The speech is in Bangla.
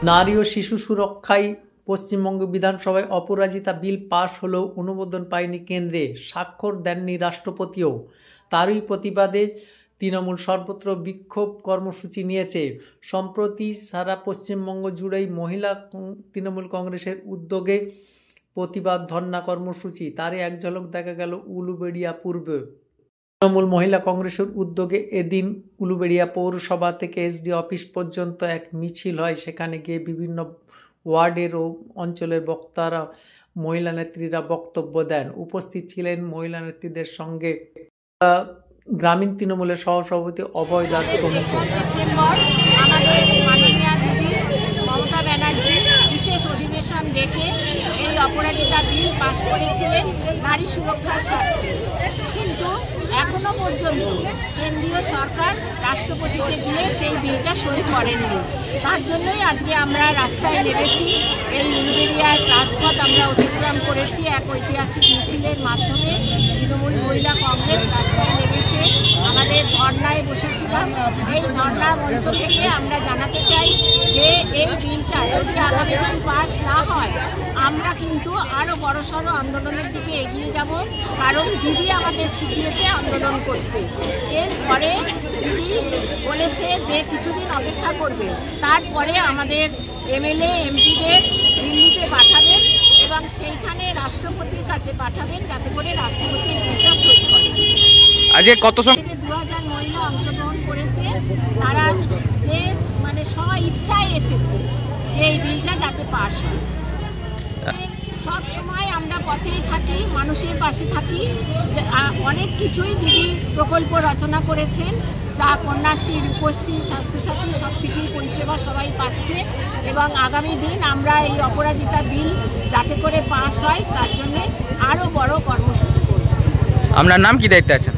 নারী ও শিশু সুরক্ষায় পশ্চিমবঙ্গ বিধানসভায় অপরাজিতা বিল পাশ হলেও অনুমোদন পায়নি কেন্দ্রে, স্বাক্ষর দেননি রাষ্ট্রপতিও। তারই প্রতিবাদে তৃণমূল সর্বত্র বিক্ষোভ কর্মসূচি নিয়েছে। সম্প্রতি সারা পশ্চিমবঙ্গ জুড়েই মহিলা তৃণমূল কংগ্রেসের উদ্যোগে প্রতিবাদ ধর্ণা কর্মসূচি। তারই এক ঝলক দেখা গেল উলুবেড়িয়া পূর্বে। তৃণমূল মহিলা কংগ্রেসের উদ্যোগে এদিন উলুবেড়িয়া পৌরসভা থেকে এসডি অফিস পর্যন্ত এক মিছিল হয়। সেখানে গিয়ে বিভিন্ন ওয়ার্ডের ও অঞ্চলের বক্তারা, মহিলা নেত্রীরা বক্তব্য দেন। উপস্থিত ছিলেন মহিলা নেত্রীদের সঙ্গে গ্রামীণ তৃণমূলের সহসভাপতি অভয় দাস প্রমুখ। আমাদের মাননীয়া দিদি মমতা ব্যানার্জি বিশেষ অধিবেশন ডেকে এই অপরাজিতা বিল পাশ করেছিলেন নারী সুরক্ষার স্বার্থে, কিন্তু এখনো পর্যন্ত কেন্দ্রীয় সরকার রাষ্ট্রপতিকে দিয়ে সেই বিলটা সই করেননি। তার জন্যই আজকে আমরা রাস্তায় নেমেছি। এই উলুবেড়িয়ার রাজপথ আমরা অতিক্রম করেছি। এক ঐতিহাসিক মিছিলের মাধ্যমে তৃণমূল মহিলা কংগ্রেস রাস্তায় নেমেছে। আমাদের ধর্নায় বসেছিলাম। এই ধর্না মঞ্চ থেকে আমরা জানাতে চাই যে এই বিলটা যদি আগামী দিন পাস না হয়, আমরা কিন্তু আরও বড়সড় আন্দোলনের দিকে এগিয়ে যাব। কারণ দিদি আমাদের শিখিয়েছে আন্দোলন করতে। এরপরে দিদি বলেছে যে কিছুদিন অপেক্ষা করবে, তারপরে আমাদের এমএলএ এমপিদের দিল্লিতে পাঠাবেন এবং সেইখানে রাষ্ট্রপতির কাছে পাঠাবেন, যাতে করে রাষ্ট্রপতি বিলটা সই করেন। আজকে কত 2000 মহিলা অংশগ্রহণ করেছে। তারা যে স্ব ইচ্ছায় এসেছে যে এই বিলটা যাতে পাস হয়। সব সময় আমরা পথেই থাকি, মানুষের পাশে থাকি। অনেক কিছুই দিদি প্রকল্প রচনা করেছেন, যা কন্যাশ্রী, রূপশ্রী, স্বাস্থ্যসাথী সব কিছুই পরিষেবা সবাই পাচ্ছে। এবং আগামী দিন আমরা এই অপরাজিতা বিল যাতে করে পাস হয় তার জন্য আরও বড় কর্মসূচি করব। আপনার নাম কি দায়িত্বে আছেন?